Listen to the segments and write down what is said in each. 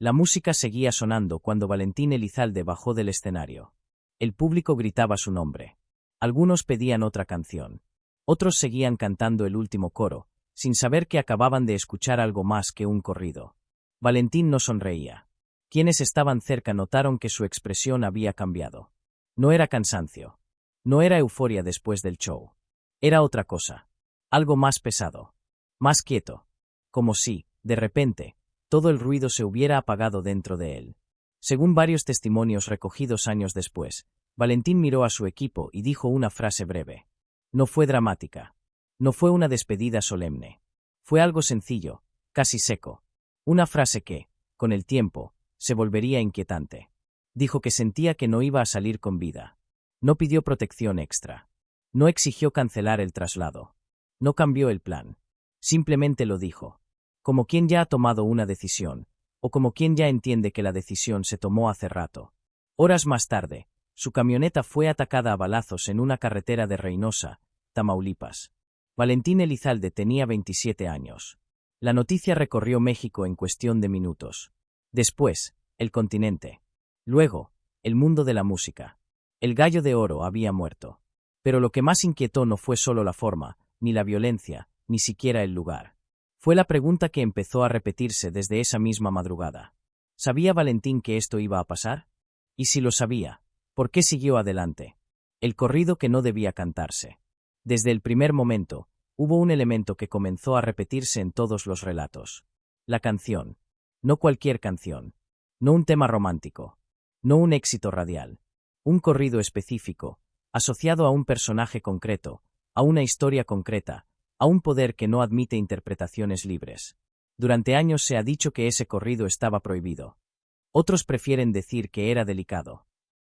La música seguía sonando cuando Valentín Elizalde bajó del escenario. El público gritaba su nombre. Algunos pedían otra canción. Otros seguían cantando el último coro, sin saber que acababan de escuchar algo más que un corrido. Valentín no sonreía. Quienes estaban cerca notaron que su expresión había cambiado. No era cansancio. No era euforia después del show. Era otra cosa. Algo más pesado. Más quieto. Como si, de repente, todo el ruido se hubiera apagado dentro de él. Según varios testimonios recogidos años después, Valentín miró a su equipo y dijo una frase breve. No fue dramática. No fue una despedida solemne. Fue algo sencillo, casi seco. Una frase que, con el tiempo, se volvería inquietante. Dijo que sentía que no iba a salir con vida. No pidió protección extra. No exigió cancelar el traslado. No cambió el plan. Simplemente lo dijo. Como quien ya ha tomado una decisión, o como quien ya entiende que la decisión se tomó hace rato. Horas más tarde, su camioneta fue atacada a balazos en una carretera de Reynosa, Tamaulipas. Valentín Elizalde tenía 27 años. La noticia recorrió México en cuestión de minutos. Después, el continente. Luego, el mundo de la música. El Gallo de Oro había muerto. Pero lo que más inquietó no fue solo la forma, ni la violencia, ni siquiera el lugar. Fue la pregunta que empezó a repetirse desde esa misma madrugada. ¿Sabía Valentín que esto iba a pasar? Y si lo sabía, ¿por qué siguió adelante? El corrido que no debía cantarse. Desde el primer momento, hubo un elemento que comenzó a repetirse en todos los relatos. La canción. No cualquier canción. No un tema romántico. No un éxito radial. Un corrido específico, asociado a un personaje concreto, a una historia concreta, a un poder que no admite interpretaciones libres. Durante años se ha dicho que ese corrido estaba prohibido. Otros prefieren decir que era delicado.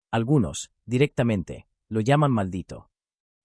Algunos, directamente, lo llaman maldito.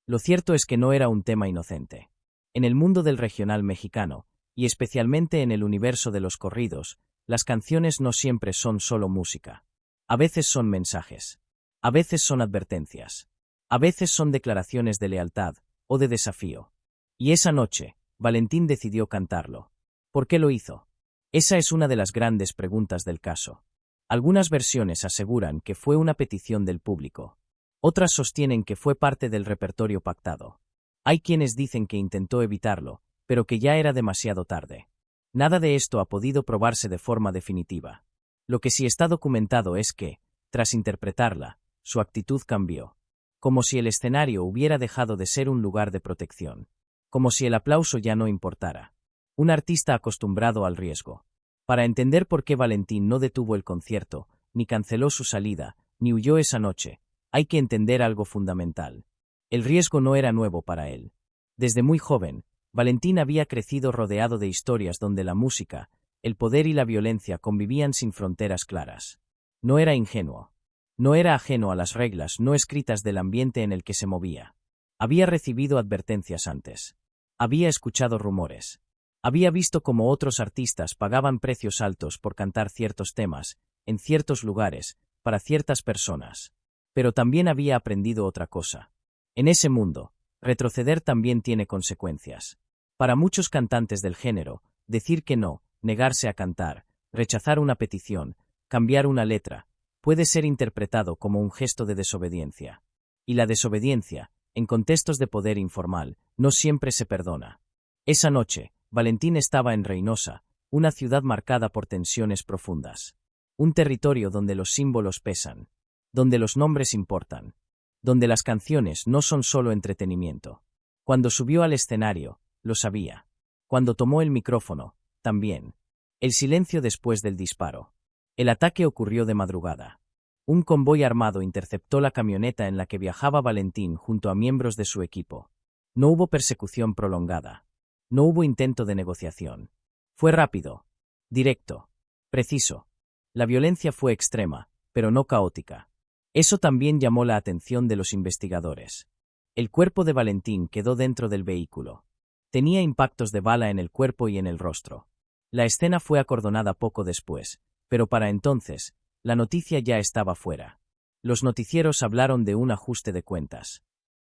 Lo cierto es que no era un tema inocente. En el mundo del regional mexicano, y especialmente en el universo de los corridos, las canciones no siempre son solo música. A veces son mensajes. A veces son advertencias. A veces son declaraciones de lealtad o de desafío. Y esa noche, Valentín decidió cantarlo. ¿Por qué lo hizo? Esa es una de las grandes preguntas del caso. Algunas versiones aseguran que fue una petición del público. Otras sostienen que fue parte del repertorio pactado. Hay quienes dicen que intentó evitarlo, pero que ya era demasiado tarde. Nada de esto ha podido probarse de forma definitiva. Lo que sí está documentado es que, tras interpretarla, su actitud cambió. Como si el escenario hubiera dejado de ser un lugar de protección. Como si el aplauso ya no importara. Un artista acostumbrado al riesgo. Para entender por qué Valentín no detuvo el concierto, ni canceló su salida, ni huyó esa noche, hay que entender algo fundamental. El riesgo no era nuevo para él. Desde muy joven, Valentín había crecido rodeado de historias donde la música, el poder y la violencia convivían sin fronteras claras. No era ingenuo. No era ajeno a las reglas no escritas del ambiente en el que se movía. Había recibido advertencias antes. Había escuchado rumores. Había visto cómo otros artistas pagaban precios altos por cantar ciertos temas, en ciertos lugares, para ciertas personas. Pero también había aprendido otra cosa. En ese mundo, retroceder también tiene consecuencias. Para muchos cantantes del género, decir que no, negarse a cantar, rechazar una petición, cambiar una letra, puede ser interpretado como un gesto de desobediencia. Y la desobediencia, en contextos de poder informal, no siempre se perdona. Esa noche, Valentín estaba en Reynosa, una ciudad marcada por tensiones profundas. Un territorio donde los símbolos pesan, donde los nombres importan, donde las canciones no son solo entretenimiento. Cuando subió al escenario, lo sabía. Cuando tomó el micrófono, también. El silencio después del disparo. El ataque ocurrió de madrugada. Un convoy armado interceptó la camioneta en la que viajaba Valentín junto a miembros de su equipo. No hubo persecución prolongada. No hubo intento de negociación. Fue rápido, directo, preciso. La violencia fue extrema, pero no caótica. Eso también llamó la atención de los investigadores. El cuerpo de Valentín quedó dentro del vehículo. Tenía impactos de bala en el cuerpo y en el rostro. La escena fue acordonada poco después, pero para entonces, la noticia ya estaba fuera. Los noticieros hablaron de un ajuste de cuentas.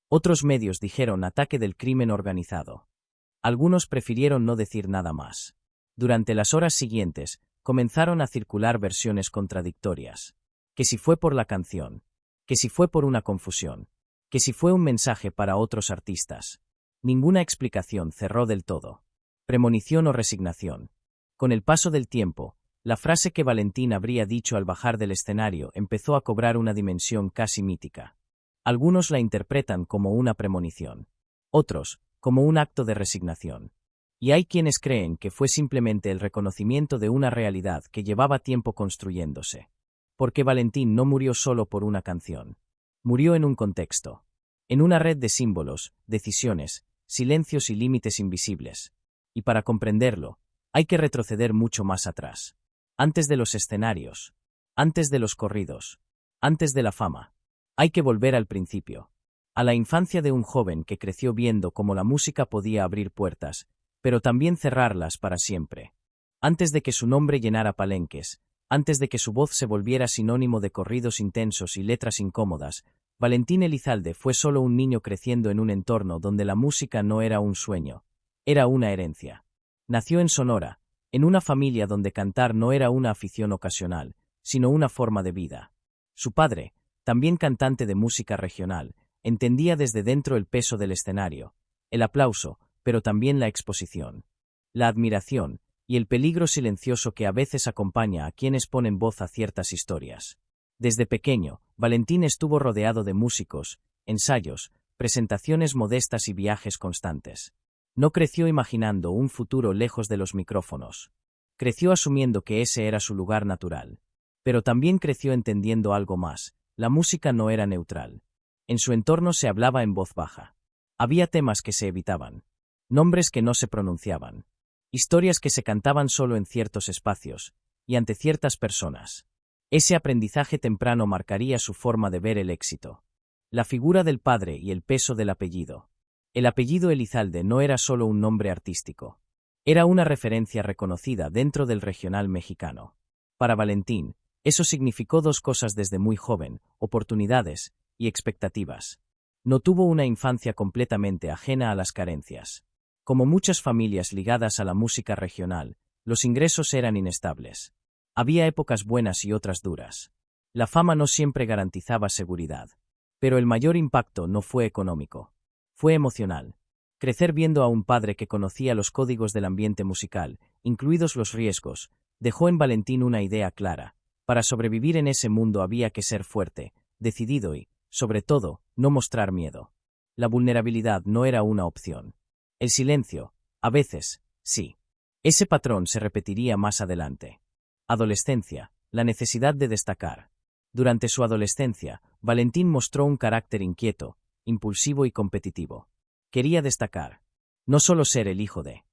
Otros medios dijeron ataque del crimen organizado. Algunos prefirieron no decir nada más. Durante las horas siguientes, comenzaron a circular versiones contradictorias. Que si fue por la canción, que si fue por una confusión, que si fue un mensaje para otros artistas. Ninguna explicación cerró del todo. Premonición o resignación. Con el paso del tiempo, la frase que Valentín habría dicho al bajar del escenario empezó a cobrar una dimensión casi mítica. Algunos la interpretan como una premonición. Otros, como un acto de resignación. Y hay quienes creen que fue simplemente el reconocimiento de una realidad que llevaba tiempo construyéndose. Porque Valentín no murió solo por una canción. Murió en un contexto. En una red de símbolos, decisiones, silencios y límites invisibles. Y para comprenderlo, hay que retroceder mucho más atrás. Antes de los escenarios. Antes de los corridos. Antes de la fama. Hay que volver al principio. A la infancia de un joven que creció viendo cómo la música podía abrir puertas, pero también cerrarlas para siempre. Antes de que su nombre llenara palenques, antes de que su voz se volviera sinónimo de corridos intensos y letras incómodas, Valentín Elizalde fue solo un niño creciendo en un entorno donde la música no era un sueño, era una herencia. Nació en Sonora, en una familia donde cantar no era una afición ocasional, sino una forma de vida. Su padre, también cantante de música regional, entendía desde dentro el peso del escenario, el aplauso, pero también la exposición, la admiración y el peligro silencioso que a veces acompaña a quienes ponen voz a ciertas historias. Desde pequeño, Valentín estuvo rodeado de músicos, ensayos, presentaciones modestas y viajes constantes. No creció imaginando un futuro lejos de los micrófonos. Creció asumiendo que ese era su lugar natural. Pero también creció entendiendo algo más: la música no era neutral. En su entorno se hablaba en voz baja. Había temas que se evitaban. Nombres que no se pronunciaban. Historias que se cantaban solo en ciertos espacios, y ante ciertas personas. Ese aprendizaje temprano marcaría su forma de ver el éxito. La figura del padre y el peso del apellido. El apellido Elizalde no era solo un nombre artístico. Era una referencia reconocida dentro del regional mexicano. Para Valentín, eso significó dos cosas desde muy joven: oportunidades y expectativas. No tuvo una infancia completamente ajena a las carencias. Como muchas familias ligadas a la música regional, los ingresos eran inestables. Había épocas buenas y otras duras. La fama no siempre garantizaba seguridad. Pero el mayor impacto no fue económico. Fue emocional. Crecer viendo a un padre que conocía los códigos del ambiente musical, incluidos los riesgos, dejó en Valentín una idea clara: para sobrevivir en ese mundo había que ser fuerte, decidido y, sobre todo, no mostrar miedo. La vulnerabilidad no era una opción. El silencio, a veces, sí. Ese patrón se repetiría más adelante. Adolescencia, la necesidad de destacar. Durante su adolescencia, Valentín mostró un carácter inquieto, impulsivo y competitivo. Quería destacar. No solo ser el hijo de.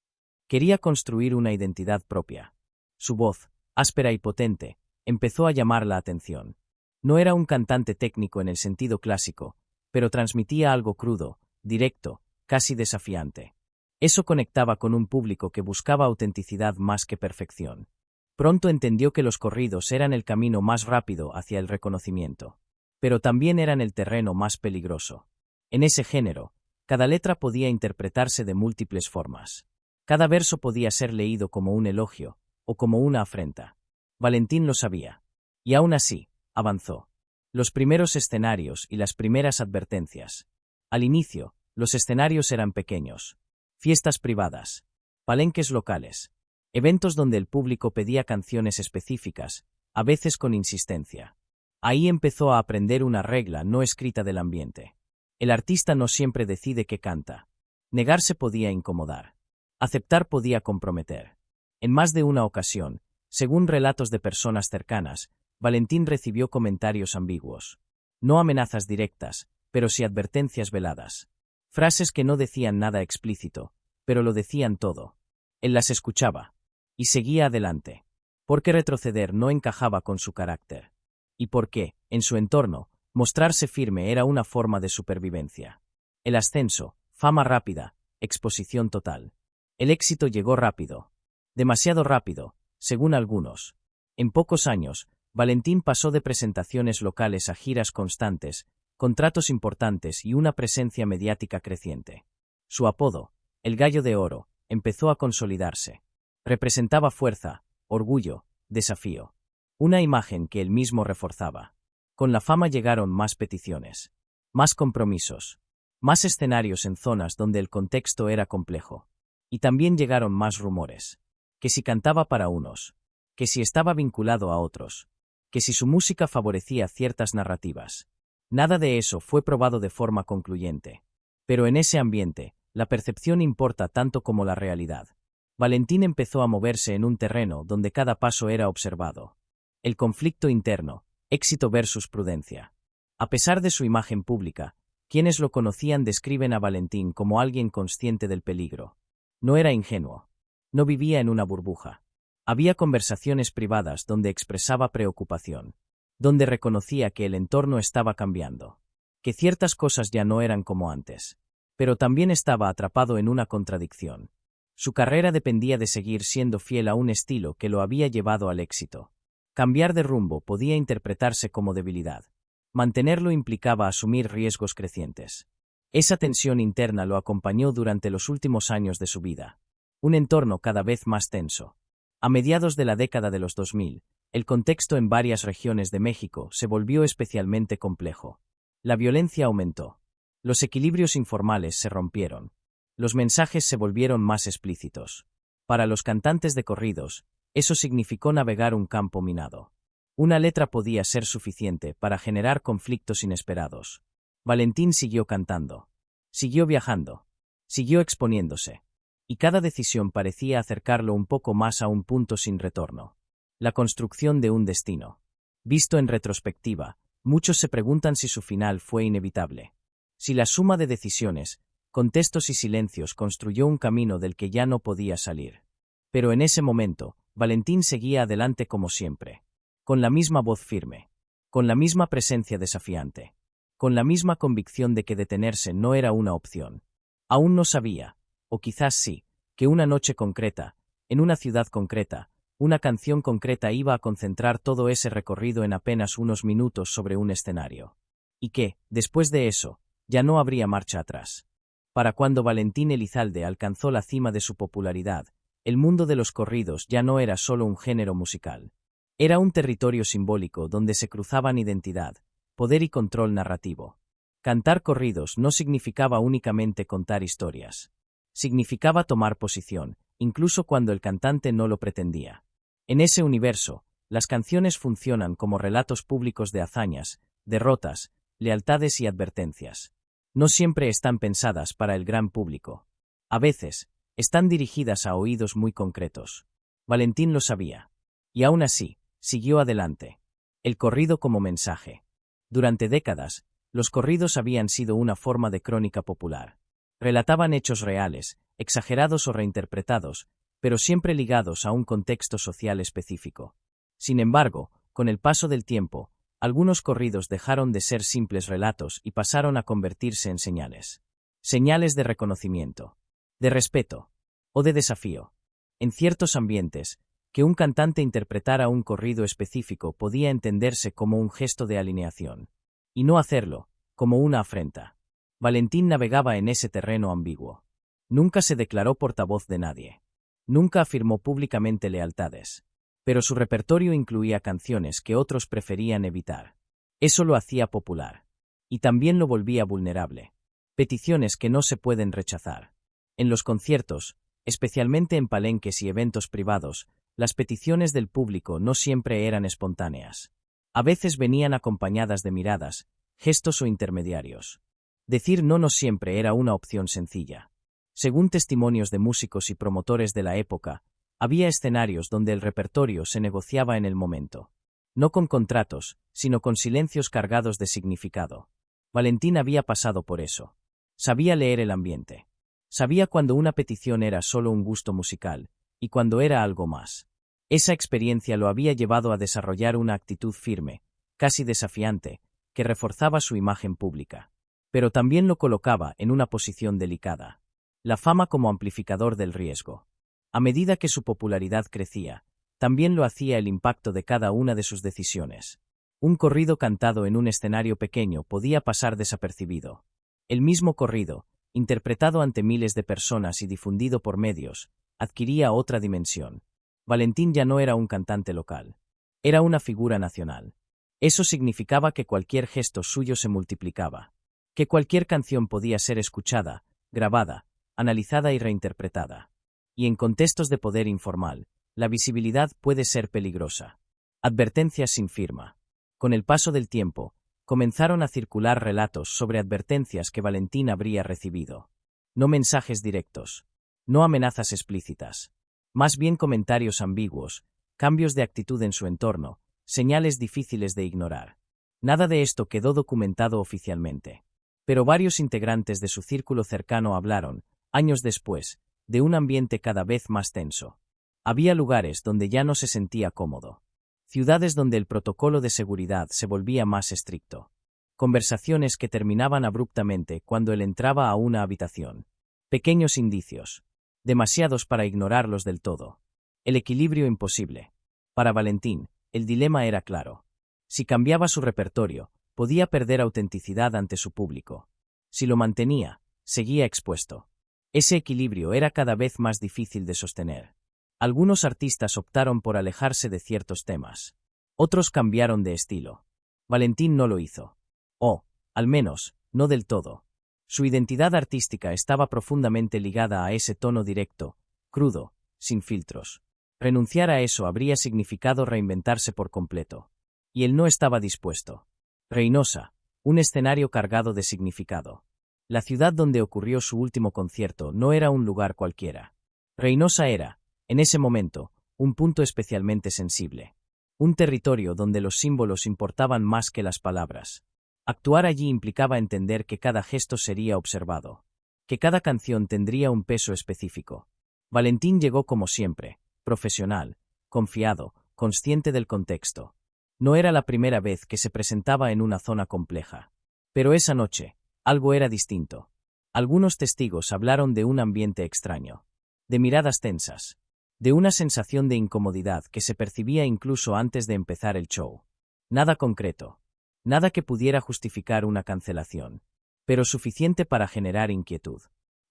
Quería construir una identidad propia. Su voz, áspera y potente, empezó a llamar la atención. No era un cantante técnico en el sentido clásico, pero transmitía algo crudo, directo, casi desafiante. Eso conectaba con un público que buscaba autenticidad más que perfección. Pronto entendió que los corridos eran el camino más rápido hacia el reconocimiento. Pero también eran el terreno más peligroso. En ese género, cada letra podía interpretarse de múltiples formas. Cada verso podía ser leído como un elogio, o como una afrenta. Valentín lo sabía. Y aún así, avanzó. Los primeros escenarios y las primeras advertencias. Al inicio, los escenarios eran pequeños. Fiestas privadas. Palenques locales. Eventos donde el público pedía canciones específicas, a veces con insistencia. Ahí empezó a aprender una regla no escrita del ambiente. El artista no siempre decide qué canta. Negarse podía incomodar. Aceptar podía comprometer. En más de una ocasión, según relatos de personas cercanas, Valentín recibió comentarios ambiguos. No amenazas directas, pero sí advertencias veladas. Frases que no decían nada explícito, pero lo decían todo. Él las escuchaba. Y seguía adelante. Porque retroceder no encajaba con su carácter. Y porque, en su entorno, mostrarse firme era una forma de supervivencia. El ascenso, fama rápida, exposición total. El éxito llegó rápido. Demasiado rápido, según algunos. En pocos años, Valentín pasó de presentaciones locales a giras constantes, contratos importantes y una presencia mediática creciente. Su apodo, el Gallo de Oro, empezó a consolidarse. Representaba fuerza, orgullo, desafío. Una imagen que él mismo reforzaba. Con la fama llegaron más peticiones, más compromisos, más escenarios en zonas donde el contexto era complejo. Y también llegaron más rumores. Que si cantaba para unos, que si estaba vinculado a otros, que si su música favorecía ciertas narrativas. Nada de eso fue probado de forma concluyente. Pero en ese ambiente, la percepción importa tanto como la realidad. Valentín empezó a moverse en un terreno donde cada paso era observado. El conflicto interno, éxito versus prudencia. A pesar de su imagen pública, quienes lo conocían describen a Valentín como alguien consciente del peligro. No era ingenuo. No vivía en una burbuja. Había conversaciones privadas donde expresaba preocupación, donde reconocía que el entorno estaba cambiando, que ciertas cosas ya no eran como antes. Pero también estaba atrapado en una contradicción. Su carrera dependía de seguir siendo fiel a un estilo que lo había llevado al éxito. Cambiar de rumbo podía interpretarse como debilidad. Mantenerlo implicaba asumir riesgos crecientes. Esa tensión interna lo acompañó durante los últimos años de su vida. Un entorno cada vez más tenso. A mediados de la década de los 2000, el contexto en varias regiones de México se volvió especialmente complejo. La violencia aumentó. Los equilibrios informales se rompieron. Los mensajes se volvieron más explícitos. Para los cantantes de corridos, eso significó navegar un campo minado. Una letra podía ser suficiente para generar conflictos inesperados. Valentín siguió cantando. Siguió viajando. Siguió exponiéndose. Y cada decisión parecía acercarlo un poco más a un punto sin retorno. La construcción de un destino. Visto en retrospectiva, muchos se preguntan si su final fue inevitable. Si la suma de decisiones, contextos y silencios construyó un camino del que ya no podía salir. Pero en ese momento, Valentín seguía adelante como siempre. Con la misma voz firme. Con la misma presencia desafiante. Con la misma convicción de que detenerse no era una opción. Aún no sabía, o quizás sí, que una noche concreta, en una ciudad concreta, una canción concreta iba a concentrar todo ese recorrido en apenas unos minutos sobre un escenario. Y que, después de eso, ya no habría marcha atrás. Para cuando Valentín Elizalde alcanzó la cima de su popularidad, el mundo de los corridos ya no era solo un género musical. Era un territorio simbólico donde se cruzaban identidad, poder y control narrativo. Cantar corridos no significaba únicamente contar historias. Significaba tomar posición, incluso cuando el cantante no lo pretendía. En ese universo, las canciones funcionan como relatos públicos de hazañas, derrotas, lealtades y advertencias. No siempre están pensadas para el gran público. A veces, están dirigidas a oídos muy concretos. Valentín lo sabía. Y aún así, siguió adelante. El corrido como mensaje. Durante décadas, los corridos habían sido una forma de crónica popular. Relataban hechos reales, exagerados o reinterpretados, pero siempre ligados a un contexto social específico. Sin embargo, con el paso del tiempo, algunos corridos dejaron de ser simples relatos y pasaron a convertirse en señales. Señales de reconocimiento, de respeto o de desafío. En ciertos ambientes, que un cantante interpretara un corrido específico podía entenderse como un gesto de alineación, y no hacerlo, como una afrenta. Valentín navegaba en ese terreno ambiguo. Nunca se declaró portavoz de nadie. Nunca afirmó públicamente lealtades. Pero su repertorio incluía canciones que otros preferían evitar. Eso lo hacía popular. Y también lo volvía vulnerable. Peticiones que no se pueden rechazar. En los conciertos, especialmente en palenques y eventos privados, las peticiones del público no siempre eran espontáneas. A veces venían acompañadas de miradas, gestos o intermediarios. Decir no siempre era una opción sencilla. Según testimonios de músicos y promotores de la época, había escenarios donde el repertorio se negociaba en el momento. No con contratos, sino con silencios cargados de significado. Valentín había pasado por eso. Sabía leer el ambiente. Sabía cuando una petición era solo un gusto musical, y cuando era algo más. Esa experiencia lo había llevado a desarrollar una actitud firme, casi desafiante, que reforzaba su imagen pública. Pero también lo colocaba en una posición delicada. La fama como amplificador del riesgo. A medida que su popularidad crecía, también lo hacía el impacto de cada una de sus decisiones. Un corrido cantado en un escenario pequeño podía pasar desapercibido. El mismo corrido, interpretado ante miles de personas y difundido por medios, adquiría otra dimensión. Valentín ya no era un cantante local. Era una figura nacional. Eso significaba que cualquier gesto suyo se multiplicaba. Que cualquier canción podía ser escuchada, grabada, analizada y reinterpretada. Y en contextos de poder informal, la visibilidad puede ser peligrosa. Advertencias sin firma. Con el paso del tiempo, comenzaron a circular relatos sobre advertencias que Valentín habría recibido. No mensajes directos. No amenazas explícitas. Más bien comentarios ambiguos, cambios de actitud en su entorno, señales difíciles de ignorar. Nada de esto quedó documentado oficialmente. Pero varios integrantes de su círculo cercano hablaron, años después, de un ambiente cada vez más tenso. Había lugares donde ya no se sentía cómodo. Ciudades donde el protocolo de seguridad se volvía más estricto. Conversaciones que terminaban abruptamente cuando él entraba a una habitación. Pequeños indicios. Demasiados para ignorarlos del todo. El equilibrio imposible. Para Valentín, el dilema era claro. Si cambiaba su repertorio, podía perder autenticidad ante su público. Si lo mantenía, seguía expuesto. Ese equilibrio era cada vez más difícil de sostener. Algunos artistas optaron por alejarse de ciertos temas. Otros cambiaron de estilo. Valentín no lo hizo. O, al menos, no del todo. Su identidad artística estaba profundamente ligada a ese tono directo, crudo, sin filtros. Renunciar a eso habría significado reinventarse por completo. Y él no estaba dispuesto. Reynosa, un escenario cargado de significado. La ciudad donde ocurrió su último concierto no era un lugar cualquiera. Reynosa era, en ese momento, un punto especialmente sensible. Un territorio donde los símbolos importaban más que las palabras. Actuar allí implicaba entender que cada gesto sería observado. Que cada canción tendría un peso específico. Valentín llegó como siempre, profesional, confiado, consciente del contexto. No era la primera vez que se presentaba en una zona compleja. Pero esa noche, algo era distinto. Algunos testigos hablaron de un ambiente extraño. De miradas tensas. De una sensación de incomodidad que se percibía incluso antes de empezar el show. Nada concreto. Nada que pudiera justificar una cancelación. Pero suficiente para generar inquietud.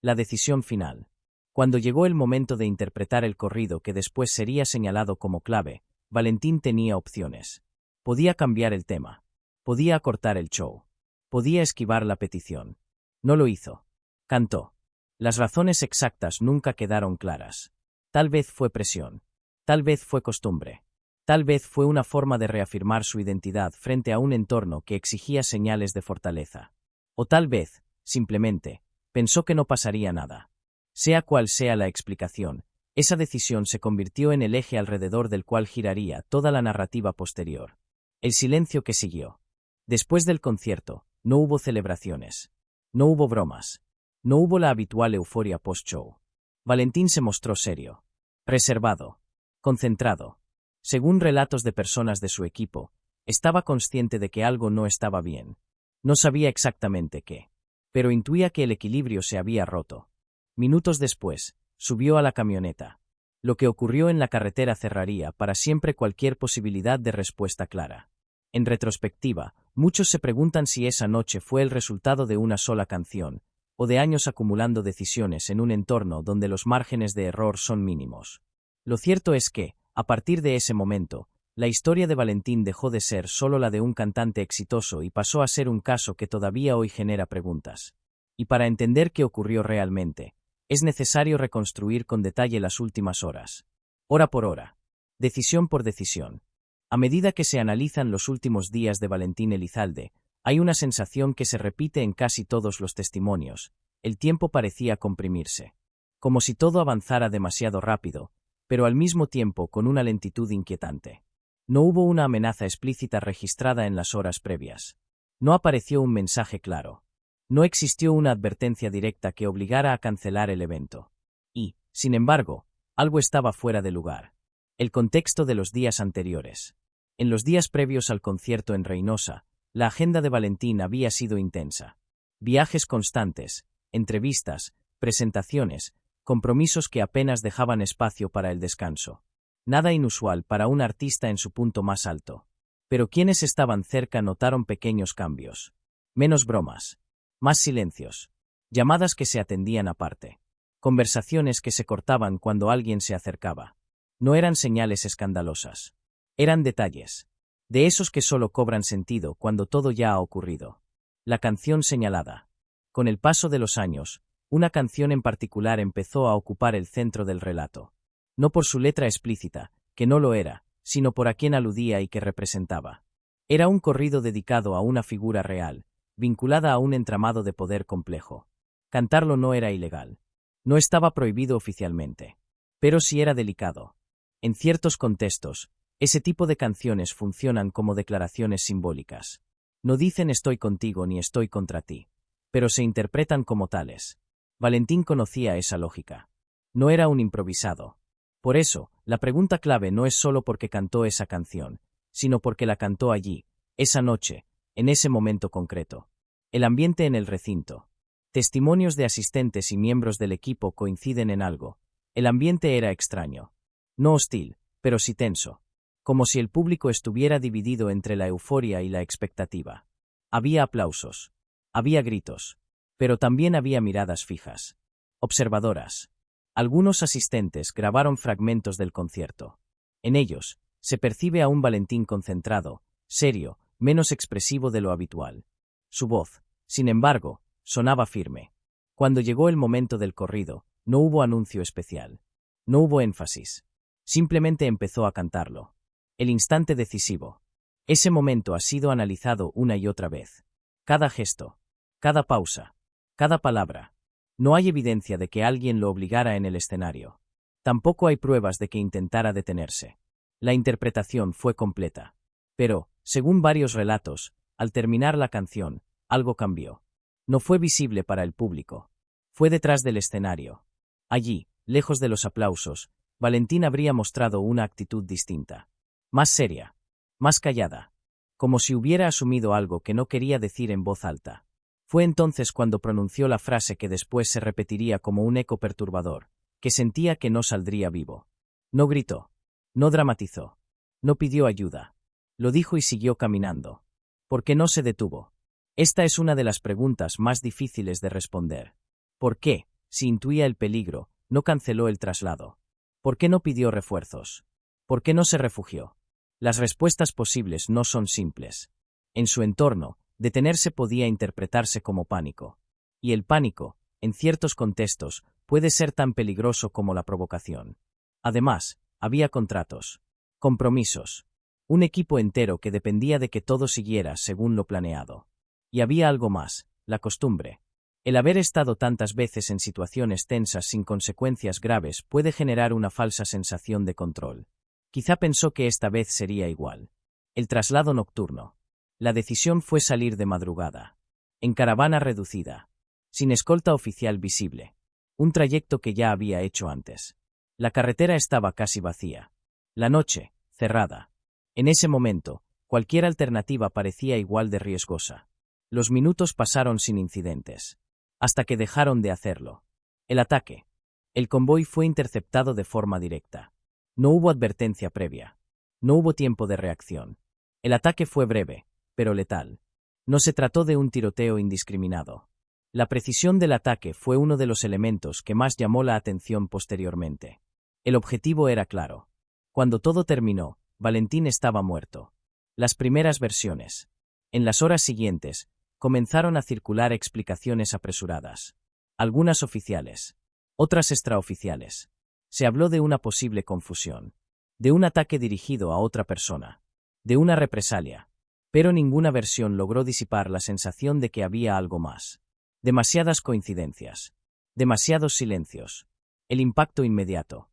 La decisión final. Cuando llegó el momento de interpretar el corrido que después sería señalado como clave, Valentín tenía opciones. Podía cambiar el tema. Podía acortar el show. Podía esquivar la petición. No lo hizo. Cantó. Las razones exactas nunca quedaron claras. Tal vez fue presión. Tal vez fue costumbre. Tal vez fue una forma de reafirmar su identidad frente a un entorno que exigía señales de fortaleza. O tal vez, simplemente, pensó que no pasaría nada. Sea cual sea la explicación, esa decisión se convirtió en el eje alrededor del cual giraría toda la narrativa posterior. El silencio que siguió. Después del concierto, no hubo celebraciones. No hubo bromas. No hubo la habitual euforia post-show. Valentín se mostró serio. Reservado. Concentrado. Según relatos de personas de su equipo, estaba consciente de que algo no estaba bien. No sabía exactamente qué. Pero intuía que el equilibrio se había roto. Minutos después, subió a la camioneta. Lo que ocurrió en la carretera cerraría para siempre cualquier posibilidad de respuesta clara. En retrospectiva, muchos se preguntan si esa noche fue el resultado de una sola canción, o de años acumulando decisiones en un entorno donde los márgenes de error son mínimos. Lo cierto es que, a partir de ese momento, la historia de Valentín dejó de ser solo la de un cantante exitoso y pasó a ser un caso que todavía hoy genera preguntas. Y para entender qué ocurrió realmente, es necesario reconstruir con detalle las últimas horas. Hora por hora. Decisión por decisión. A medida que se analizan los últimos días de Valentín Elizalde, hay una sensación que se repite en casi todos los testimonios. El tiempo parecía comprimirse. Como si todo avanzara demasiado rápido, pero al mismo tiempo con una lentitud inquietante. No hubo una amenaza explícita registrada en las horas previas. No apareció un mensaje claro. No existió una advertencia directa que obligara a cancelar el evento. Y, sin embargo, algo estaba fuera de lugar. El contexto de los días anteriores. En los días previos al concierto en Reynosa, la agenda de Valentín había sido intensa. Viajes constantes, entrevistas, presentaciones, compromisos que apenas dejaban espacio para el descanso. Nada inusual para un artista en su punto más alto. Pero quienes estaban cerca notaron pequeños cambios. Menos bromas. Más silencios. Llamadas que se atendían aparte. Conversaciones que se cortaban cuando alguien se acercaba. No eran señales escandalosas. Eran detalles. De esos que solo cobran sentido cuando todo ya ha ocurrido. La canción señalada. Con el paso de los años, una canción en particular empezó a ocupar el centro del relato. No por su letra explícita, que no lo era, sino por a quien aludía y que representaba. Era un corrido dedicado a una figura real, vinculada a un entramado de poder complejo. Cantarlo no era ilegal. No estaba prohibido oficialmente. Pero sí era delicado. En ciertos contextos, ese tipo de canciones funcionan como declaraciones simbólicas. No dicen estoy contigo ni estoy contra ti, pero se interpretan como tales. Valentín conocía esa lógica. No era un improvisado. Por eso, la pregunta clave no es solo porque cantó esa canción, sino porque la cantó allí, esa noche, en ese momento concreto. El ambiente en el recinto. Testimonios de asistentes y miembros del equipo coinciden en algo. El ambiente era extraño. No hostil, pero sí tenso. Como si el público estuviera dividido entre la euforia y la expectativa. Había aplausos. Había gritos. Pero también había miradas fijas. Observadoras. Algunos asistentes grabaron fragmentos del concierto. En ellos, se percibe a un Valentín concentrado, serio, menos expresivo de lo habitual. Su voz, sin embargo, sonaba firme. Cuando llegó el momento del corrido, no hubo anuncio especial. No hubo énfasis. Simplemente empezó a cantarlo. El instante decisivo. Ese momento ha sido analizado una y otra vez. Cada gesto, cada pausa, cada palabra. No hay evidencia de que alguien lo obligara en el escenario. Tampoco hay pruebas de que intentara detenerse. La interpretación fue completa. Pero, según varios relatos, al terminar la canción, algo cambió. No fue visible para el público. Fue detrás del escenario. Allí, lejos de los aplausos, Valentín habría mostrado una actitud distinta. Más seria. Más callada. Como si hubiera asumido algo que no quería decir en voz alta. Fue entonces cuando pronunció la frase que después se repetiría como un eco perturbador, que sentía que no saldría vivo. No gritó. No dramatizó. No pidió ayuda. Lo dijo y siguió caminando. ¿Por qué no se detuvo? Esta es una de las preguntas más difíciles de responder. ¿Por qué, si intuía el peligro, no canceló el traslado? ¿Por qué no pidió refuerzos? ¿Por qué no se refugió? Las respuestas posibles no son simples. En su entorno, detenerse podía interpretarse como pánico. Y el pánico, en ciertos contextos, puede ser tan peligroso como la provocación. Además, había contratos, compromisos, un equipo entero que dependía de que todo siguiera según lo planeado. Y había algo más, la costumbre. El haber estado tantas veces en situaciones tensas sin consecuencias graves puede generar una falsa sensación de control. Quizá pensó que esta vez sería igual. El traslado nocturno. La decisión fue salir de madrugada. En caravana reducida. Sin escolta oficial visible. Un trayecto que ya había hecho antes. La carretera estaba casi vacía. La noche, cerrada. En ese momento, cualquier alternativa parecía igual de riesgosa. Los minutos pasaron sin incidentes. Hasta que dejaron de hacerlo. El ataque. El convoy fue interceptado de forma directa. No hubo advertencia previa. No hubo tiempo de reacción. El ataque fue breve, pero letal. No se trató de un tiroteo indiscriminado. La precisión del ataque fue uno de los elementos que más llamó la atención posteriormente. El objetivo era claro. Cuando todo terminó, Valentín estaba muerto. Las primeras versiones. En las horas siguientes, comenzaron a circular explicaciones apresuradas. Algunas oficiales. Otras extraoficiales. Se habló de una posible confusión. De un ataque dirigido a otra persona. De una represalia. Pero ninguna versión logró disipar la sensación de que había algo más. Demasiadas coincidencias. Demasiados silencios. El impacto inmediato.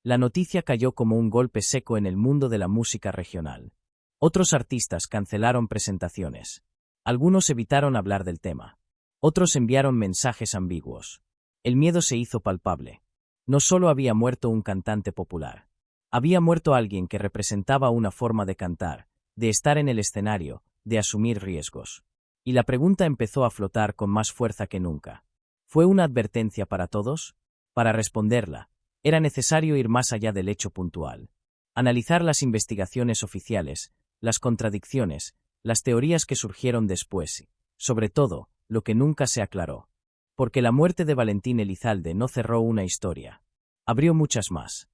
La noticia cayó como un golpe seco en el mundo de la música regional. Otros artistas cancelaron presentaciones. Algunos evitaron hablar del tema. Otros enviaron mensajes ambiguos. El miedo se hizo palpable. No solo había muerto un cantante popular. Había muerto alguien que representaba una forma de cantar, de estar en el escenario, de asumir riesgos. Y la pregunta empezó a flotar con más fuerza que nunca. ¿Fue una advertencia para todos? Para responderla, era necesario ir más allá del hecho puntual. Analizar las investigaciones oficiales, las contradicciones, las teorías que surgieron después y, sobre todo, lo que nunca se aclaró. Porque la muerte de Valentín Elizalde no cerró una historia. Abrió muchas más.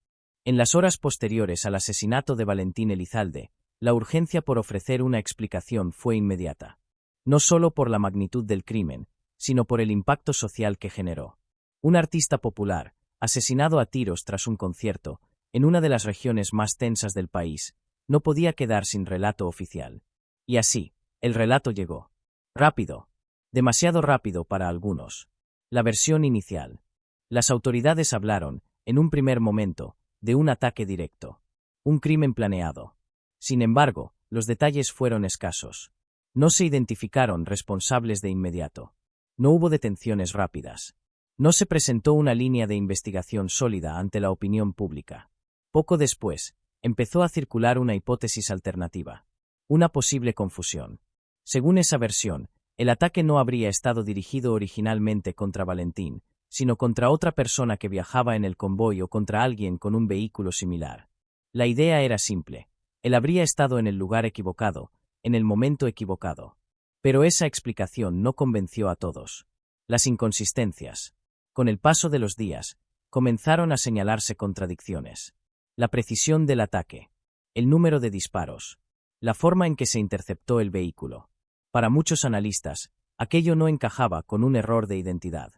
En las horas posteriores al asesinato de Valentín Elizalde, la urgencia por ofrecer una explicación fue inmediata. No solo por la magnitud del crimen, sino por el impacto social que generó. Un artista popular, asesinado a tiros tras un concierto, en una de las regiones más tensas del país, no podía quedar sin relato oficial. Y así, el relato llegó. Rápido. Demasiado rápido para algunos. La versión inicial. Las autoridades hablaron, en un primer momento, de un ataque directo. Un crimen planeado. Sin embargo, los detalles fueron escasos. No se identificaron responsables de inmediato. No hubo detenciones rápidas. No se presentó una línea de investigación sólida ante la opinión pública. Poco después, empezó a circular una hipótesis alternativa. Una posible confusión. Según esa versión, el ataque no habría estado dirigido originalmente contra Valentín, sino contra otra persona que viajaba en el convoy o contra alguien con un vehículo similar. La idea era simple. Él habría estado en el lugar equivocado, en el momento equivocado. Pero esa explicación no convenció a todos. Las inconsistencias. Con el paso de los días, comenzaron a señalarse contradicciones. La precisión del ataque. El número de disparos. La forma en que se interceptó el vehículo. Para muchos analistas, aquello no encajaba con un error de identidad.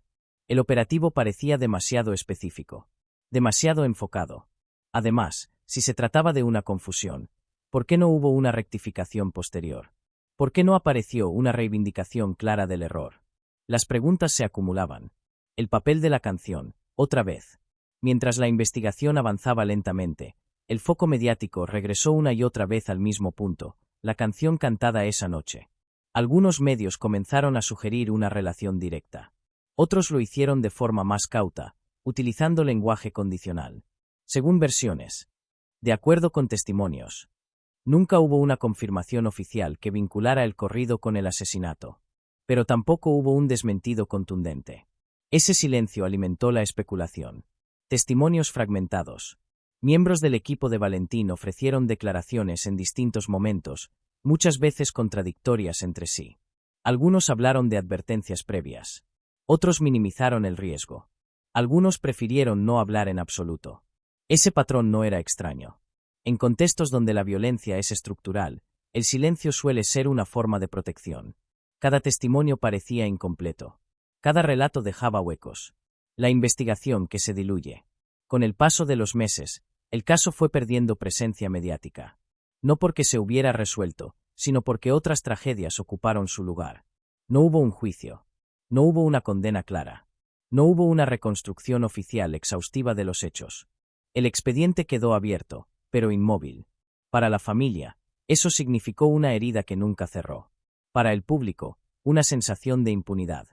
El operativo parecía demasiado específico. Demasiado enfocado. Además, si se trataba de una confusión, ¿por qué no hubo una rectificación posterior? ¿Por qué no apareció una reivindicación clara del error? Las preguntas se acumulaban. El papel de la canción, otra vez. Mientras la investigación avanzaba lentamente, el foco mediático regresó una y otra vez al mismo punto, la canción cantada esa noche. Algunos medios comenzaron a sugerir una relación directa. Otros lo hicieron de forma más cauta, utilizando lenguaje condicional. Según versiones. De acuerdo con testimonios. Nunca hubo una confirmación oficial que vinculara el corrido con el asesinato. Pero tampoco hubo un desmentido contundente. Ese silencio alimentó la especulación. Testimonios fragmentados. Miembros del equipo de Valentín ofrecieron declaraciones en distintos momentos, muchas veces contradictorias entre sí. Algunos hablaron de advertencias previas. Otros minimizaron el riesgo. Algunos prefirieron no hablar en absoluto. Ese patrón no era extraño. En contextos donde la violencia es estructural, el silencio suele ser una forma de protección. Cada testimonio parecía incompleto. Cada relato dejaba huecos. La investigación que se diluye. Con el paso de los meses, el caso fue perdiendo presencia mediática. No porque se hubiera resuelto, sino porque otras tragedias ocuparon su lugar. No hubo un juicio. No hubo una condena clara. No hubo una reconstrucción oficial exhaustiva de los hechos. El expediente quedó abierto, pero inmóvil. Para la familia, eso significó una herida que nunca cerró. Para el público, una sensación de impunidad.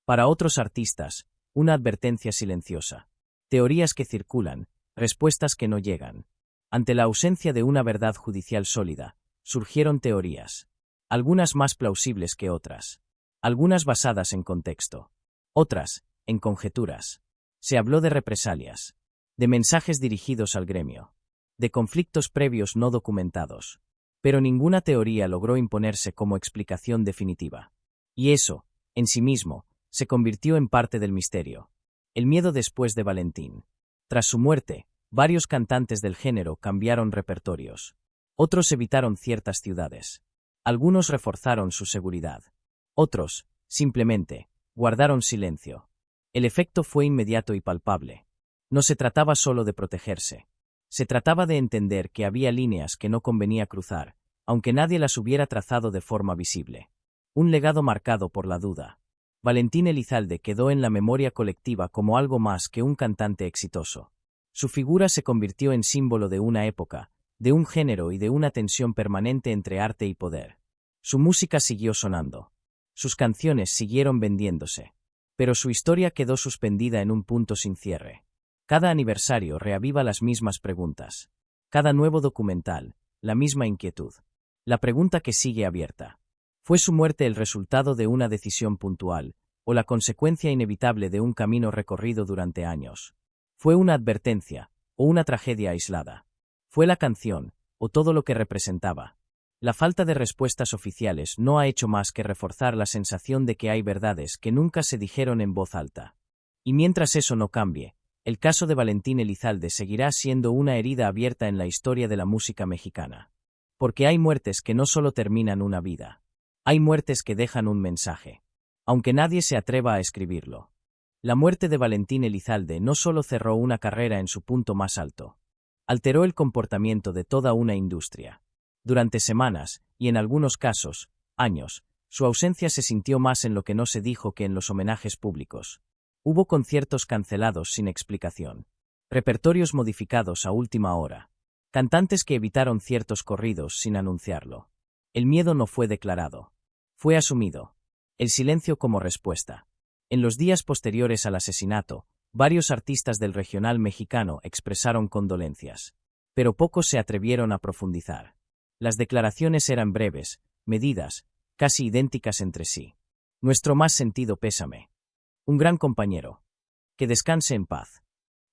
Para otros artistas, una advertencia silenciosa. Teorías que circulan, respuestas que no llegan. Ante la ausencia de una verdad judicial sólida, surgieron teorías. Algunas más plausibles que otras. Algunas basadas en contexto. Otras, en conjeturas. Se habló de represalias. De mensajes dirigidos al gremio. De conflictos previos no documentados. Pero ninguna teoría logró imponerse como explicación definitiva. Y eso, en sí mismo, se convirtió en parte del misterio. El miedo después de Valentín. Tras su muerte, varios cantantes del género cambiaron repertorios. Otros evitaron ciertas ciudades. Algunos reforzaron su seguridad. Otros, simplemente, guardaron silencio. El efecto fue inmediato y palpable. No se trataba solo de protegerse. Se trataba de entender que había líneas que no convenía cruzar, aunque nadie las hubiera trazado de forma visible. Un legado marcado por la duda. Valentín Elizalde quedó en la memoria colectiva como algo más que un cantante exitoso. Su figura se convirtió en símbolo de una época, de un género y de una tensión permanente entre arte y poder. Su música siguió sonando. Sus canciones siguieron vendiéndose. Pero su historia quedó suspendida en un punto sin cierre. Cada aniversario reaviva las mismas preguntas. Cada nuevo documental, la misma inquietud. La pregunta que sigue abierta. ¿Fue su muerte el resultado de una decisión puntual, o la consecuencia inevitable de un camino recorrido durante años? ¿Fue una advertencia, o una tragedia aislada? ¿Fue la canción, o todo lo que representaba? La falta de respuestas oficiales no ha hecho más que reforzar la sensación de que hay verdades que nunca se dijeron en voz alta. Y mientras eso no cambie, El caso de Valentín Elizalde seguirá siendo una herida abierta en la historia de la música mexicana. Porque hay muertes que no solo terminan una vida. Hay muertes que dejan un mensaje. Aunque nadie se atreva a escribirlo. La muerte de Valentín Elizalde no solo cerró una carrera en su punto más alto. Alteró el comportamiento de toda una industria. Durante semanas, y en algunos casos, años, su ausencia se sintió más en lo que no se dijo que en los homenajes públicos. Hubo conciertos cancelados sin explicación. Repertorios modificados a última hora. Cantantes que evitaron ciertos corridos sin anunciarlo. El miedo no fue declarado. Fue asumido. El silencio como respuesta. En los días posteriores al asesinato, varios artistas del regional mexicano expresaron condolencias. Pero pocos se atrevieron a profundizar. Las declaraciones eran breves, medidas, casi idénticas entre sí. Nuestro más sentido pésame. Un gran compañero. Que descanse en paz.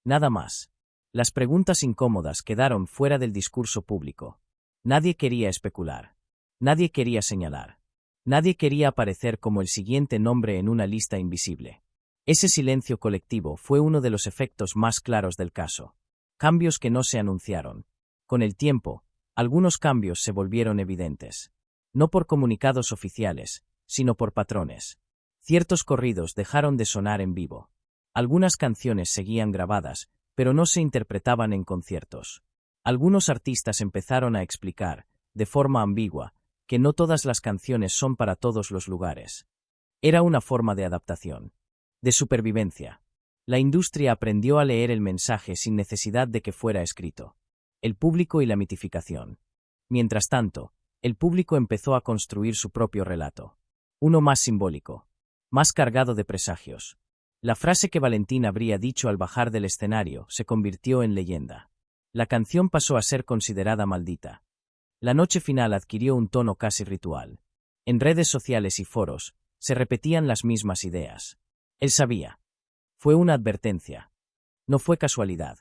Nada más. Las preguntas incómodas quedaron fuera del discurso público. Nadie quería especular. Nadie quería señalar. Nadie quería aparecer como el siguiente nombre en una lista invisible. Ese silencio colectivo fue uno de los efectos más claros del caso. Cambios que no se anunciaron. Con el tiempo, algunos cambios se volvieron evidentes. No por comunicados oficiales, sino por patrones. Ciertos corridos dejaron de sonar en vivo. Algunas canciones seguían grabadas, pero no se interpretaban en conciertos. Algunos artistas empezaron a explicar, de forma ambigua, que no todas las canciones son para todos los lugares. Era una forma de adaptación. De supervivencia. La industria aprendió a leer el mensaje sin necesidad de que fuera escrito. El público y la mitificación. Mientras tanto, el público empezó a construir su propio relato. Uno más simbólico. Más cargado de presagios. La frase que Valentín habría dicho al bajar del escenario se convirtió en leyenda. La canción pasó a ser considerada maldita. La noche final adquirió un tono casi ritual. En redes sociales y foros, se repetían las mismas ideas. Él sabía. Fue una advertencia. No fue casualidad.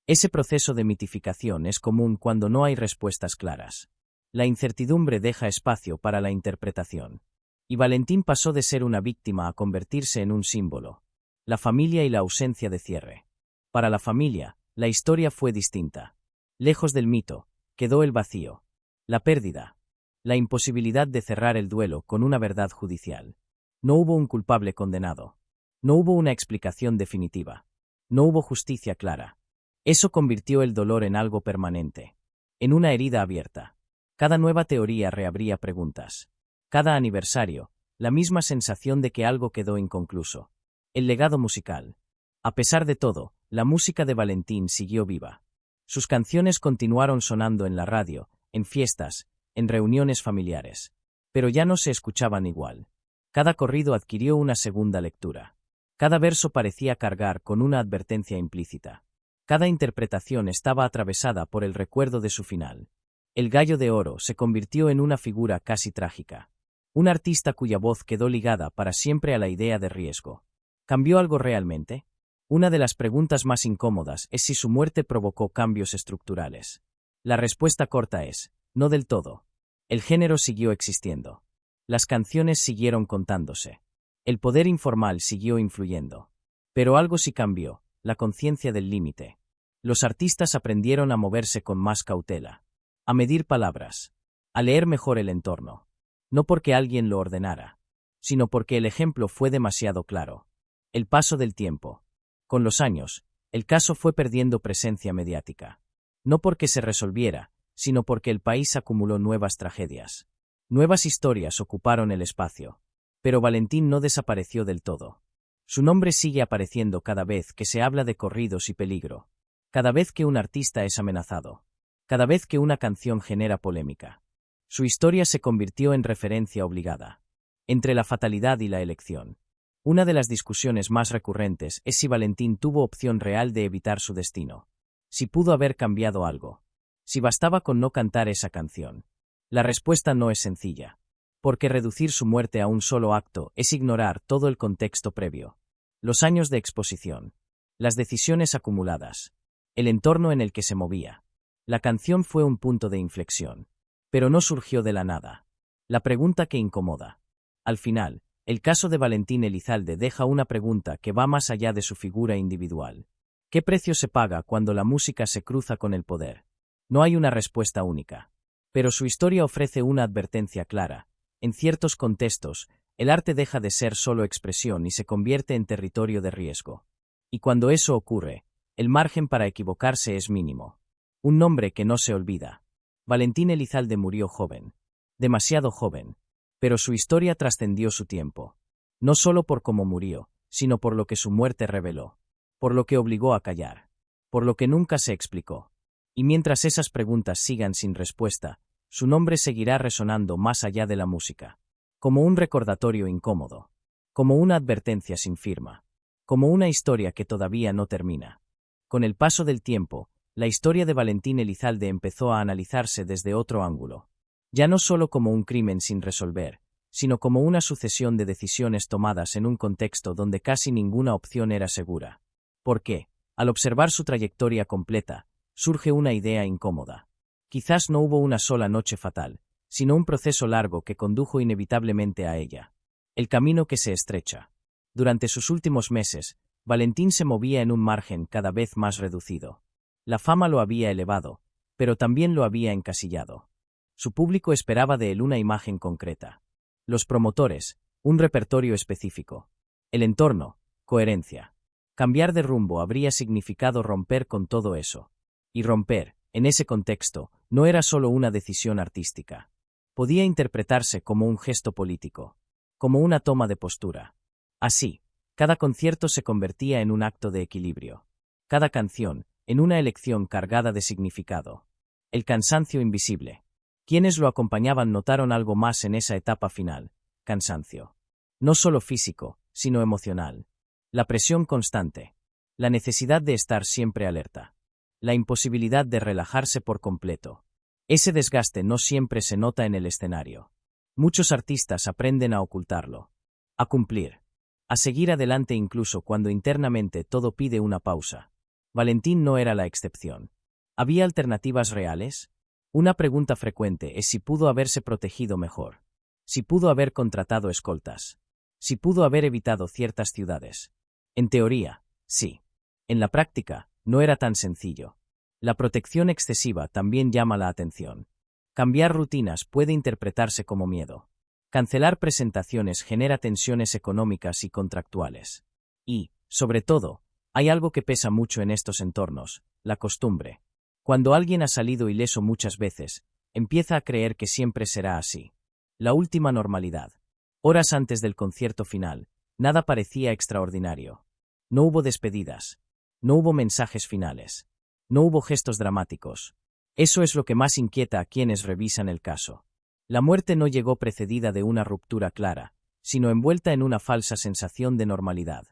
Ese proceso de mitificación es común cuando no hay respuestas claras. La incertidumbre deja espacio para la interpretación. Y Valentín pasó de ser una víctima a convertirse en un símbolo. La familia y la ausencia de cierre. Para la familia, la historia fue distinta. Lejos del mito, quedó el vacío. La pérdida. La imposibilidad de cerrar el duelo con una verdad judicial. No hubo un culpable condenado. No hubo una explicación definitiva. No hubo justicia clara. Eso convirtió el dolor en algo permanente. En una herida abierta. Cada nueva teoría reabría preguntas. Cada aniversario, la misma sensación de que algo quedó inconcluso. El legado musical. A pesar de todo, la música de Valentín siguió viva. Sus canciones continuaron sonando en la radio, en fiestas, en reuniones familiares. Pero ya no se escuchaban igual. Cada corrido adquirió una segunda lectura. Cada verso parecía cargar con una advertencia implícita. Cada interpretación estaba atravesada por el recuerdo de su final. El Gallo de Oro se convirtió en una figura casi trágica. Un artista cuya voz quedó ligada para siempre a la idea de riesgo. ¿Cambió algo realmente? Una de las preguntas más incómodas es si su muerte provocó cambios estructurales. La respuesta corta es, no del todo. El género siguió existiendo. Las canciones siguieron contándose. El poder informal siguió influyendo. Pero algo sí cambió, la conciencia del límite. Los artistas aprendieron a moverse con más cautela. A medir palabras. A leer mejor el entorno. No porque alguien lo ordenara, sino porque el ejemplo fue demasiado claro. El paso del tiempo. Con los años, el caso fue perdiendo presencia mediática. No porque se resolviera, sino porque el país acumuló nuevas tragedias. Nuevas historias ocuparon el espacio. Pero Valentín no desapareció del todo. Su nombre sigue apareciendo cada vez que se habla de corridos y peligro. Cada vez que un artista es amenazado. Cada vez que una canción genera polémica. Su historia se convirtió en referencia obligada. Entre la fatalidad y la elección. Una de las discusiones más recurrentes es si Valentín tuvo opción real de evitar su destino. Si pudo haber cambiado algo. Si bastaba con no cantar esa canción. La respuesta no es sencilla. Porque reducir su muerte a un solo acto es ignorar todo el contexto previo. Los años de exposición. Las decisiones acumuladas. El entorno en el que se movía. La canción fue un punto de inflexión. Pero no surgió de la nada. La pregunta que incomoda. Al final, el caso de Valentín Elizalde deja una pregunta que va más allá de su figura individual. ¿Qué precio se paga cuando la música se cruza con el poder? No hay una respuesta única. Pero su historia ofrece una advertencia clara. En ciertos contextos, el arte deja de ser solo expresión y se convierte en territorio de riesgo. Y cuando eso ocurre, el margen para equivocarse es mínimo. Un nombre que no se olvida. Valentín Elizalde murió joven. Demasiado joven. Pero su historia trascendió su tiempo. No solo por cómo murió, sino por lo que su muerte reveló. Por lo que obligó a callar. Por lo que nunca se explicó. Y mientras esas preguntas sigan sin respuesta, su nombre seguirá resonando más allá de la música. Como un recordatorio incómodo. Como una advertencia sin firma. Como una historia que todavía no termina. Con el paso del tiempo, la historia de Valentín Elizalde empezó a analizarse desde otro ángulo. Ya no solo como un crimen sin resolver, sino como una sucesión de decisiones tomadas en un contexto donde casi ninguna opción era segura. Porque, al observar su trayectoria completa, surge una idea incómoda. Quizás no hubo una sola noche fatal, sino un proceso largo que condujo inevitablemente a ella. El camino que se estrecha. Durante sus últimos meses, Valentín se movía en un margen cada vez más reducido. La fama lo había elevado, pero también lo había encasillado. Su público esperaba de él una imagen concreta. Los promotores, un repertorio específico. El entorno, coherencia. Cambiar de rumbo habría significado romper con todo eso. Y romper, en ese contexto, no era solo una decisión artística. Podía interpretarse como un gesto político, como una toma de postura. Así, cada concierto se convertía en un acto de equilibrio. Cada canción, en una elección cargada de significado. El cansancio invisible. Quienes lo acompañaban notaron algo más en esa etapa final: cansancio. No solo físico, sino emocional. La presión constante. La necesidad de estar siempre alerta. La imposibilidad de relajarse por completo. Ese desgaste no siempre se nota en el escenario. Muchos artistas aprenden a ocultarlo. A cumplir. A seguir adelante incluso cuando internamente todo pide una pausa. Valentín no era la excepción. ¿Había alternativas reales? Una pregunta frecuente es si pudo haberse protegido mejor. Si pudo haber contratado escoltas. Si pudo haber evitado ciertas ciudades. En teoría, sí. En la práctica, no era tan sencillo. La protección excesiva también llama la atención. Cambiar rutinas puede interpretarse como miedo. Cancelar presentaciones genera tensiones económicas y contractuales. Y, sobre todo, hay algo que pesa mucho en estos entornos: la costumbre. Cuando alguien ha salido ileso muchas veces, empieza a creer que siempre será así. La última normalidad. Horas antes del concierto final, nada parecía extraordinario. No hubo despedidas. No hubo mensajes finales. No hubo gestos dramáticos. Eso es lo que más inquieta a quienes revisan el caso. La muerte no llegó precedida de una ruptura clara, sino envuelta en una falsa sensación de normalidad.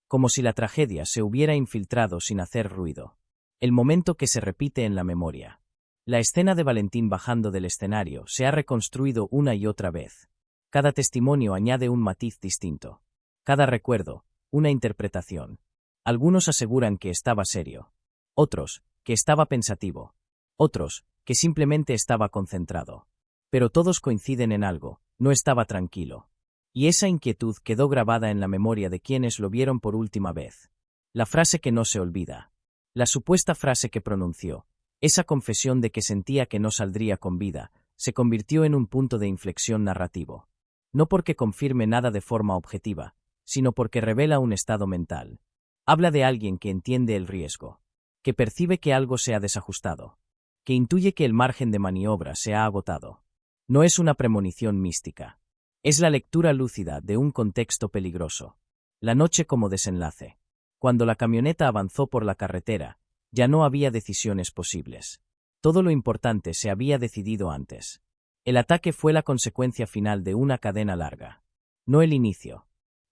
Como si la tragedia se hubiera infiltrado sin hacer ruido. El momento que se repite en la memoria. La escena de Valentín bajando del escenario se ha reconstruido una y otra vez. Cada testimonio añade un matiz distinto. Cada recuerdo, una interpretación. Algunos aseguran que estaba serio. Otros, que estaba pensativo. Otros, que simplemente estaba concentrado. Pero todos coinciden en algo: no estaba tranquilo. Y esa inquietud quedó grabada en la memoria de quienes lo vieron por última vez. La frase que no se olvida. La supuesta frase que pronunció, esa confesión de que sentía que no saldría con vida, se convirtió en un punto de inflexión narrativo. No porque confirme nada de forma objetiva, sino porque revela un estado mental. Habla de alguien que entiende el riesgo, que percibe que algo se ha desajustado, que intuye que el margen de maniobra se ha agotado. No es una premonición mística. Es la lectura lúcida de un contexto peligroso. La noche como desenlace. Cuando la camioneta avanzó por la carretera, ya no había decisiones posibles. Todo lo importante se había decidido antes. El ataque fue la consecuencia final de una cadena larga, no el inicio.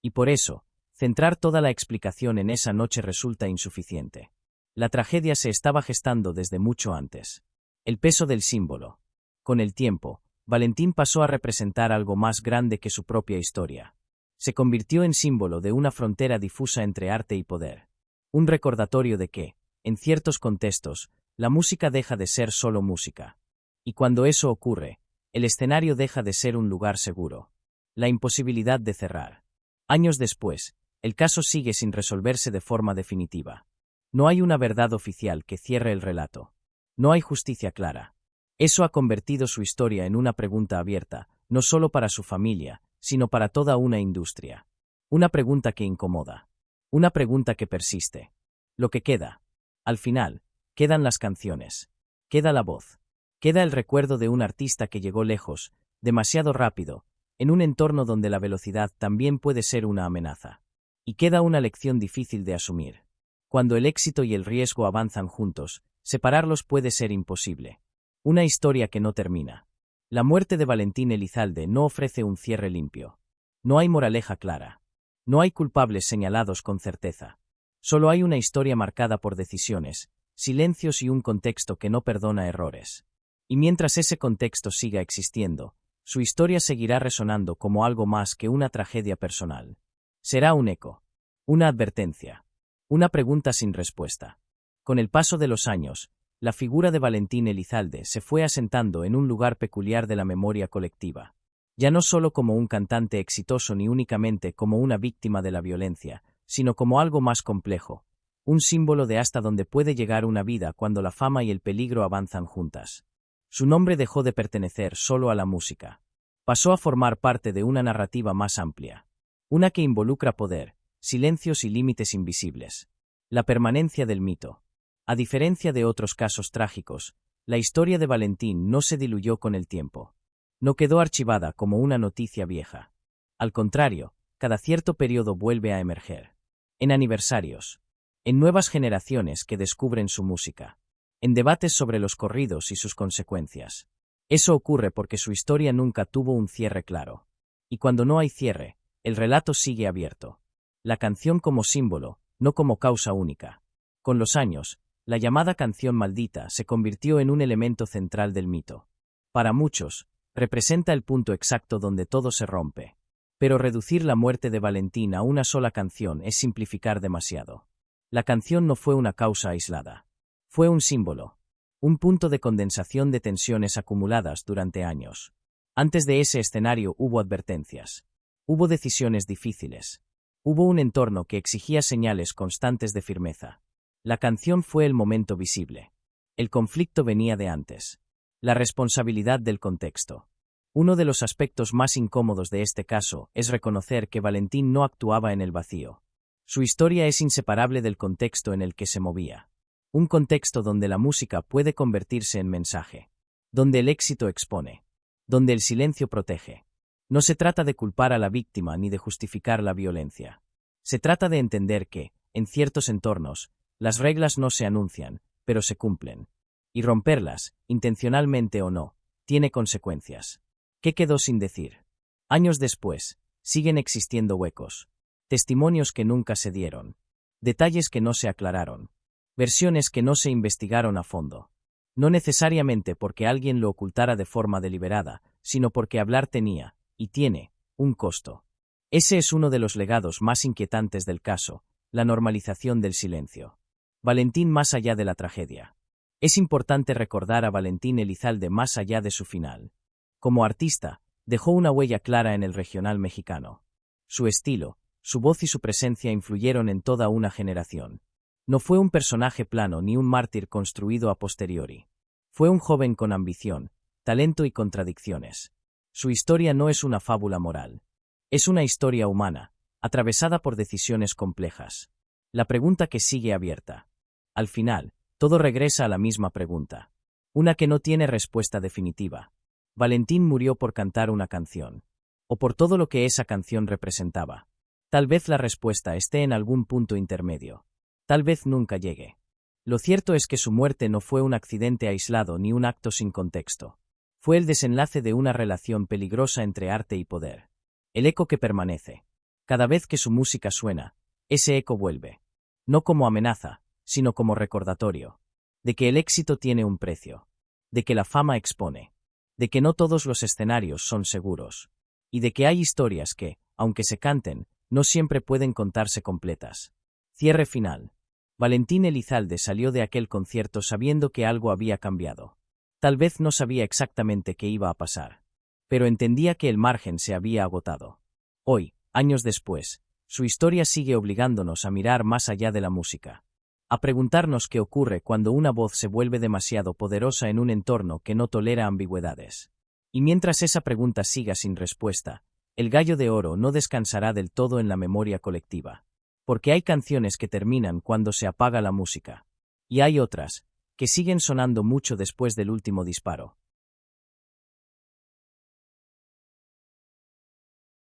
Y por eso, centrar toda la explicación en esa noche resulta insuficiente. La tragedia se estaba gestando desde mucho antes. El peso del símbolo. Con el tiempo, Valentín pasó a representar algo más grande que su propia historia. Se convirtió en símbolo de una frontera difusa entre arte y poder. Un recordatorio de que, en ciertos contextos, la música deja de ser solo música. Y cuando eso ocurre, el escenario deja de ser un lugar seguro. La imposibilidad de cerrar. Años después, el caso sigue sin resolverse de forma definitiva. No hay una verdad oficial que cierre el relato. No hay justicia clara. Eso ha convertido su historia en una pregunta abierta, no solo para su familia, sino para toda una industria. Una pregunta que incomoda. Una pregunta que persiste. Lo que queda. Al final, quedan las canciones. Queda la voz. Queda el recuerdo de un artista que llegó lejos, demasiado rápido, en un entorno donde la velocidad también puede ser una amenaza. Y queda una lección difícil de asumir. Cuando el éxito y el riesgo avanzan juntos, separarlos puede ser imposible. Una historia que no termina. La muerte de Valentín Elizalde no ofrece un cierre limpio. No hay moraleja clara. No hay culpables señalados con certeza. Solo hay una historia marcada por decisiones, silencios y un contexto que no perdona errores. Y mientras ese contexto siga existiendo, su historia seguirá resonando como algo más que una tragedia personal. Será un eco. Una advertencia. Una pregunta sin respuesta. Con el paso de los años, la figura de Valentín Elizalde se fue asentando en un lugar peculiar de la memoria colectiva. Ya no solo como un cantante exitoso ni únicamente como una víctima de la violencia, sino como algo más complejo, un símbolo de hasta dónde puede llegar una vida cuando la fama y el peligro avanzan juntas. Su nombre dejó de pertenecer solo a la música. Pasó a formar parte de una narrativa más amplia. Una que involucra poder, silencios y límites invisibles. La permanencia del mito. A diferencia de otros casos trágicos, la historia de Valentín no se diluyó con el tiempo. No quedó archivada como una noticia vieja. Al contrario, cada cierto periodo vuelve a emerger. En aniversarios. En nuevas generaciones que descubren su música. En debates sobre los corridos y sus consecuencias. Eso ocurre porque su historia nunca tuvo un cierre claro. Y cuando no hay cierre, el relato sigue abierto. La canción como símbolo, no como causa única. Con los años, la llamada canción maldita se convirtió en un elemento central del mito. Para muchos, representa el punto exacto donde todo se rompe. Pero reducir la muerte de Valentín a una sola canción es simplificar demasiado. La canción no fue una causa aislada. Fue un símbolo. Un punto de condensación de tensiones acumuladas durante años. Antes de ese escenario hubo advertencias. Hubo decisiones difíciles. Hubo un entorno que exigía señales constantes de firmeza. La canción fue el momento visible. El conflicto venía de antes. La responsabilidad del contexto. Uno de los aspectos más incómodos de este caso es reconocer que Valentín no actuaba en el vacío. Su historia es inseparable del contexto en el que se movía. Un contexto donde la música puede convertirse en mensaje. Donde el éxito expone. Donde el silencio protege. No se trata de culpar a la víctima ni de justificar la violencia. Se trata de entender que, en ciertos entornos, las reglas no se anuncian, pero se cumplen. Y romperlas, intencionalmente o no, tiene consecuencias. ¿Qué quedó sin decir? Años después, siguen existiendo huecos. Testimonios que nunca se dieron. Detalles que no se aclararon. Versiones que no se investigaron a fondo. No necesariamente porque alguien lo ocultara de forma deliberada, sino porque hablar tenía, y tiene, un costo. Ese es uno de los legados más inquietantes del caso, la normalización del silencio. Valentín más allá de la tragedia. Es importante recordar a Valentín Elizalde más allá de su final. Como artista, dejó una huella clara en el regional mexicano. Su estilo, su voz y su presencia influyeron en toda una generación. No fue un personaje plano ni un mártir construido a posteriori. Fue un joven con ambición, talento y contradicciones. Su historia no es una fábula moral. Es una historia humana, atravesada por decisiones complejas. La pregunta que sigue abierta. Al final, todo regresa a la misma pregunta. Una que no tiene respuesta definitiva. Valentín murió por cantar una canción. O por todo lo que esa canción representaba. Tal vez la respuesta esté en algún punto intermedio. Tal vez nunca llegue. Lo cierto es que su muerte no fue un accidente aislado ni un acto sin contexto. Fue el desenlace de una relación peligrosa entre arte y poder. El eco que permanece. Cada vez que su música suena, ese eco vuelve. No como amenaza, sino como recordatorio. De que el éxito tiene un precio. De que la fama expone. De que no todos los escenarios son seguros. Y de que hay historias que, aunque se canten, no siempre pueden contarse completas. Cierre final. Valentín Elizalde salió de aquel concierto sabiendo que algo había cambiado. Tal vez no sabía exactamente qué iba a pasar. Pero entendía que el margen se había agotado. Hoy, años después, su historia sigue obligándonos a mirar más allá de la música. a preguntarnos qué ocurre cuando una voz se vuelve demasiado poderosa en un entorno que no tolera ambigüedades. Y mientras esa pregunta siga sin respuesta, el Gallo de Oro no descansará del todo en la memoria colectiva. Porque hay canciones que terminan cuando se apaga la música. Y hay otras, que siguen sonando mucho después del último disparo.